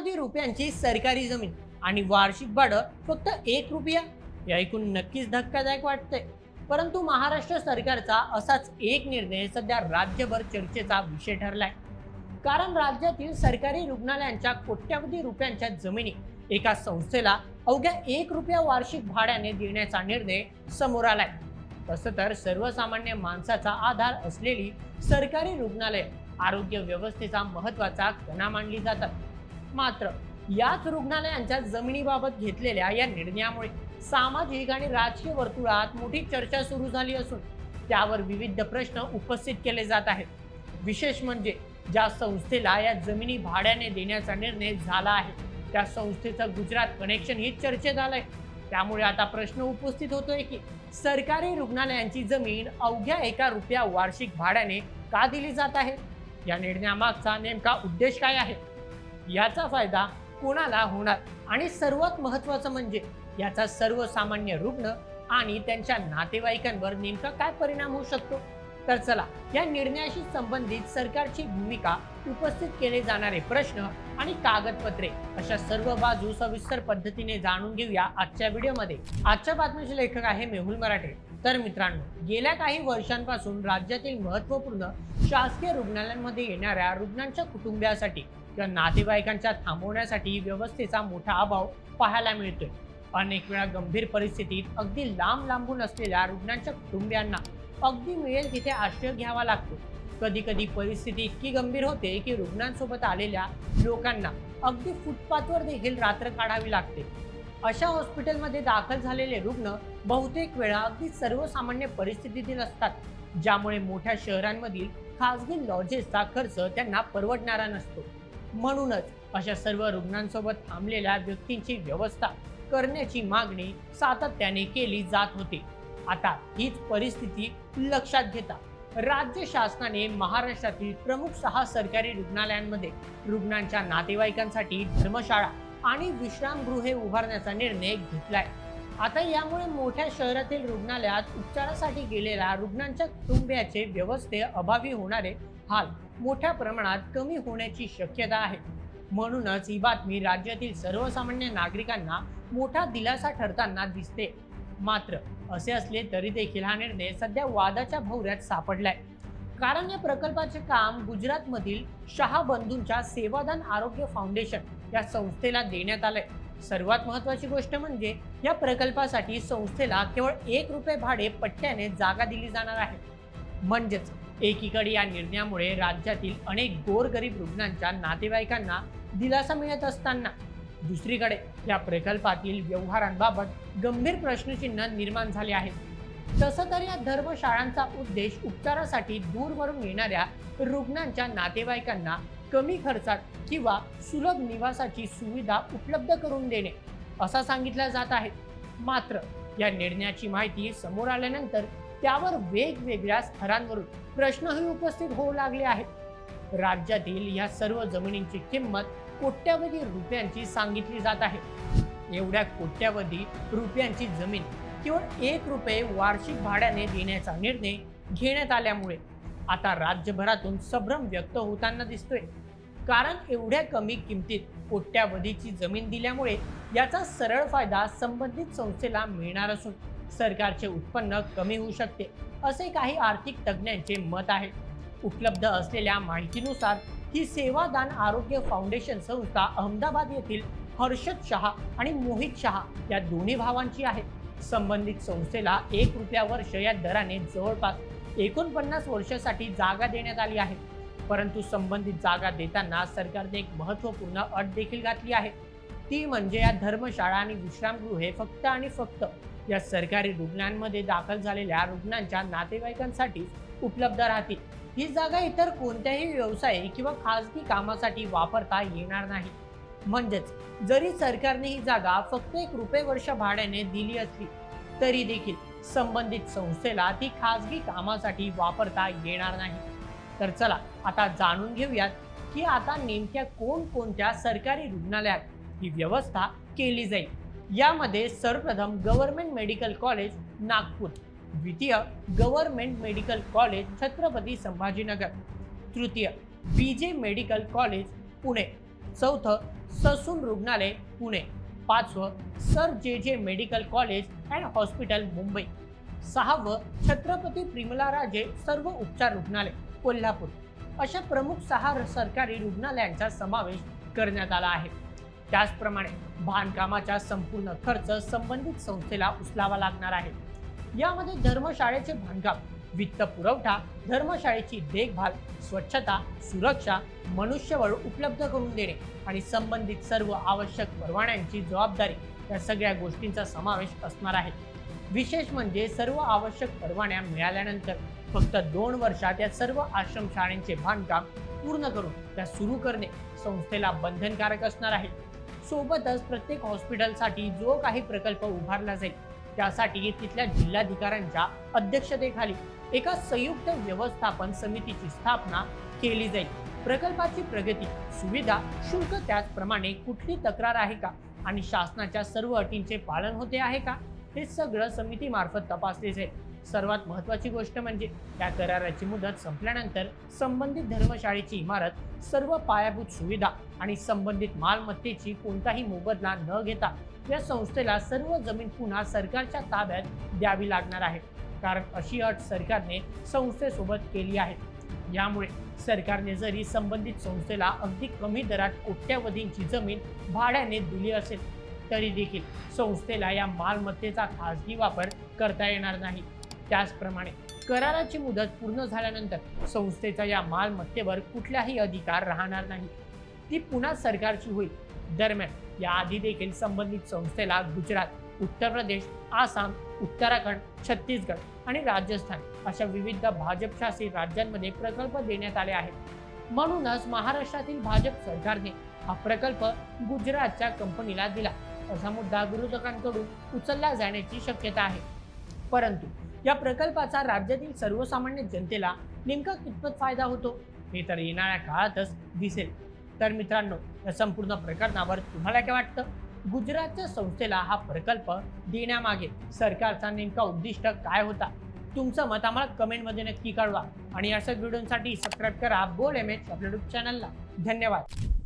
कोट्यावधी रुपयांची सरकारी जमीन आणि वार्षिक भाडं फक्त 1 रुपया, हे ऐकून नक्कीच धक्कादायक वाटतंय. परंतु महाराष्ट्र सरकारचा असाच एक निर्णय सध्या राज्यभर चर्चेचा विषय ठरलाय. कारण राज्यातील सरकारी रुग्णालयांच्या कोट्यावधी रुपयांच्या जमिनी एका संस्थेला अवघ्या 1 रुपया वार्षिक भाड्याने देण्याचा निर्णय समोर आलाय. तसं तर सर्वसामान्य माणसाचा आधार असलेली सरकारी रुग्णालय आरोग्य व्यवस्थेचा महत्वाचा कणा मानली जातात. मात्र याच रुग्णालयांच्या जमिनीबाबत घेतलेल्या या निर्णयामुळे सामाजिक आणि राजकीय वर्तुळात मोठी चर्चा सुरू झाली असून त्यावर विविध प्रश्न उपस्थित केले जात आहेत. विशेष म्हणजे ज्या संस्थेला या जमिनी भाड्याने देण्याचा निर्णय झाला आहे त्या संस्थेचं गुजरात कनेक्शन ही चर्चेत आलंय. त्यामुळे आता प्रश्न उपस्थित होतोय की सरकारी रुग्णालयांची जमीन अवघ्या 1 रुपया वार्षिक भाड्याने का दिली जात आहे? या निर्णयामागचा नेमका उद्देश काय आहे? याचा फायदा कोणाला होणार आणि सर्वात महत्त्वाचं म्हणजे याचा सर्वसामान्य रुग्ण आणि त्यांच्या नातेवाईकांवर नेमका काय परिणाम होऊ शकतो? तर चला या निर्णयाशी संबंधित सरकारची भूमिका, उपस्थित केले जाणारे प्रश्न आणि कागदपत्रे अशा सर्व बाजू सविस्तर पद्धतीने जाणून घेऊया आजच्या व्हिडिओमध्ये. आजच्या बातमीचे लेखक आहे मेहुल मराठे. तर मित्रांनो, गेल्या काही वर्षांपासून राज्यातील महत्त्वपूर्ण शासकीय रुग्णालयांमध्ये येणाऱ्या रुग्णांच्या कुटुंबियासाठी किंवा नातेवाईकांच्या थांबवण्यासाठी व्यवस्थेचा मोठा अभाव पाहायला मिळतोय. अनेक वेळा गंभीर परिस्थितीत अगदी लांब लांबून असलेल्या रुग्णांच्या कुटुंबियांना अगदी मिळेल तिथे आश्रय घ्यावा लागतो. कधी कधी परिस्थिती इतकी गंभीर होते की रुग्णांसोबत आलेल्या लोकांना अगदी फुटपाथवर देखील रात्र काढावी लागते. अशा हॉस्पिटलमध्ये दाखल झालेले रुग्ण बहुतेक वेळा अगदी सर्वसामान्य परिस्थितीतील असतात, ज्यामुळे मोठ्या शहरांमधील खासगी लॉजेसचा खर्च त्यांना परवडणारा नसतो. म्हणूनच अशा सर्व रुग्णांसोबत थांबलेल्या व्यक्तींची व्यवस्था करण्याची मागणी सातत्याने केली जात होती. आता हीच परिस्थिती लक्षात घेता राज्य शासनाने महाराष्ट्रातील प्रमुख 6 सरकारी रुग्णालयांमध्ये रुग्णांच्या नातेवाईकांसाठी धर्मशाळा आणि विश्रामगृहे उभारण्याचा निर्णय घेतलाय. आता यामुळे मोठ्या शहरातील रुग्णालयात उपचारासाठी गेलेल्या रुग्णांच्या कुटुंबियाचे व्यवस्थेअभावी होणारे हाल मोठ्या प्रमाणात कमी होण्याची शक्यता आहे. म्हणूनच ही बातमी राज्यातील सर्वसामान्य नागरिकांना मोठा दिलासा ठरताना दिसते. मात्र असे असले तरी देखील हा निर्णय सध्या वादाच्या भोवऱ्यात सापडलाय. कारण या प्रकल्पाचे काम गुजरातमधील शाह बंधूंच्या सेवादान आरोग्य फाउंडेशन या संस्थेला देण्यात आलंय. सर्वात महत्त्वाची गोष्ट म्हणजे या प्रकल्पासाठी संस्थेला केवळ 1 रुपये भाडे पट्ट्याने जागा दिली जाणार आहे. म्हणजेच एकीकडे या निर्णयामुळे राज्यातील अनेक गोरगरीब रुग्णांच्या नातेवाईकांना दिलासा मिळत असताना दुसरीकडे या प्रकल्पातील व्यवहारांबाबत गंभीर प्रश्नचिन्ह निर्माण झाले आहेत. तसं तर या धर्मशाळांचा उद्देश उपचारासाठी दूरवरून येणाऱ्या रुग्णांच्या नातेवाईकांना कमी खर्चात किंवा सुलभ निवासाची सुविधा उपलब्ध करून देणे असा सांगितला जात आहे. मात्र या निर्णयाची माहिती समोर आल्यानंतर त्यावर वेगवेगळ्या स्तरांवरून प्रश्नही उपस्थित होऊ लागले आहेत. राज्यातील या सर्व जमिनींची किंमत कोट्यावधी रुपयांची सांगितली जात आहे. एवढ्या कोट्यावधी रुपयांची जमीन केवळ 1 रुपये वार्षिक भाड्याने देण्याचा निर्णय घेण्यात आल्यामुळे आता राज्यभरातून संभ्रम व्यक्त होताना दिसतोय. कारण एवढ्या कमी किमतीत कोट्यावधीची जमीन दिल्यामुळे याचा सरळ फायदा संबंधित संस्थेला मिळणार असून सरकारचे उत्पन्न कमी होऊ शकते, असे काही आर्थिक तज्ज्ञांचे मत आहे. उपलब्ध असलेल्या माहितीनुसार ही सेवादान आरोग्य फाउंडेशन संस्था अहमदाबाद येथील हर्षद शहा आणि मोहित शहा या दोन्ही भावांची आहे. संबंधित संस्थेला 1 रुपया वर्ष या दराने जवळपास 49 वर्षासाठी जागा देण्यात आली आहे. परंतु संबंधित जागा देताना सरकारने एक महत्त्वपूर्ण अट देखील घातली आहे. ती म्हणजे या धर्मशाळा आणि विश्रामगृहे फक्त आणि फक्त या सरकारी रुग्णांमध्ये दाखल झालेल्या रुग्णांच्या नातेवाईकांसाठी उपलब्ध राहतील. ही जागा इतर कोणत्याही व्यवसाय किंवा खासगी कामासाठी वापरता येणार नाही. म्हणजेच जरी सरकारने ही जागा फक्त 1 रुपये वर्ष भाड्याने दिली असली तरी देखील संबंधित संस्थेला ती खासगी कामासाठी वापरता येणार नाही. तर चला आता जाणून घेऊयात की आता नेमक्या कोणकोणत्या सरकारी रुग्णालयात ही व्यवस्था केली जाईल. यामध्ये सर्वप्रथम गव्हर्नमेंट मेडिकल कॉलेज नागपूर, द्वितीय government medical college Chhatrapati Sambhajinagar, तृतीय बीजे मेडिकल कॉलेज पुणे, चौथं ससून रुग्णालय पुणे, 5वं sir J medical college and hospital Mumbai, 6वं छत्रपती प्रिमलाराजे सर्व उपचार रुग्णालय कोल्हापूर अशा प्रमुख 6 सरकारी रुग्णालयांचा समावेश करण्यात आला आहे. त्याचप्रमाणे बांधकामाचा संपूर्ण खर्च संबंधित संस्थेला उचलावा लागणार आहे. यामध्ये धर्मशाळेचे बांधकाम, वित्त पुरवठा, धर्मशाळेची देखभाल, स्वच्छता, सुरक्षा, मनुष्यबळ उपलब्ध करून देणे आणि संबंधित सर्व आवश्यक परवान्यांची जबाबदारी या सगळ्या गोष्टींचा समावेश असणार आहे. विशेष म्हणजे सर्व आवश्यक परवान्या मिळाल्यानंतर फक्त 2 वर्षात या सर्व आश्रमशाळांचे बांधकाम पूर्ण करून त्या सुरू करणे संस्थेला बंधनकारक असणार आहे. सोबतच प्रत्येक हॉस्पिटलसाठी जो काही प्रकल्प उभारला जाईल त्यासाठी तिथल्या जिल्हाधिकाऱ्यांच्या अध्यक्षतेखाली एका संयुक्त व्यवस्थापन समितीची स्थापना केली जाईल. प्रकल्पाची प्रगती, सुविधा, शुल्क, त्याचप्रमाणे कुठली तक्रार आहे का आणि शासनाच्या सर्व अटींचे पालन होते आहे का हे सगळं समितीमार्फत तपासले जाईल. सर्वात महत्त्वाची गोष्ट म्हणजे त्या कराराची मुदत संपल्यानंतर संबंधित धर्मशाळेची इमारत, सर्व पायाभूत सुविधा आणि संबंधित मालमत्तेची कोणताही मोबदला न घेता या संस्थेला सर्व जमीन पुन्हा सरकारच्या ताब्यात द्यावी लागणार आहे. कारण अशी अट सरकारने संस्थेसोबत केली आहे. यामुळे सरकारने जरी संबंधित संस्थेला अगदी कमी दरात कोट्यावधींची जमीन भाड्याने दिली असेल तरी देखील संस्थेला या मालमत्तेचा खासगी वापर करता येणार नाही. त्याचप्रमाणे कराराची मुदत पूर्ण झाल्यानंतर संस्थेचा या मालमत्तेवर कुठलाही अधिकार राहणार नाही, ती पुन्हा सरकारची होईल. दरम्यान याआधी देखील संबंधित संस्थेला गुजरात, उत्तर प्रदेश, आसाम, उत्तराखंड, छत्तीसगड आणि राजस्थान अशा विविध भाजप शासित राज्यांमध्ये प्रकल्प देण्यात आले आहेत. म्हणूनच महाराष्ट्रातील भाजप सरकारने हा प्रकल्प गुजरातच्या कंपनीला दिला असा मुद्दा विरोधकांकडून उचलला जाण्याची शक्यता आहे. परंतु या प्रकल्पाचा राज्यातील सर्वसामान्य जनतेला नेमका कितपत फायदा होतो हे तर येणाऱ्या काळातच दिसेल. तर मित्रांनो, या संपूर्ण प्रकरणावर तुम्हाला काय वाटतं? गुजरातच्या संस्थेला हा प्रकल्प देण्यामागे सरकारचा नेमका उद्दिष्ट काय होता? तुमचं मत आम्हाला कमेंटमध्ये नक्की कळवा आणि अशाच व्हिडिओसाठी सबस्क्राईब करा बोल MH आपल्या यूट्यूब चॅनलला. धन्यवाद.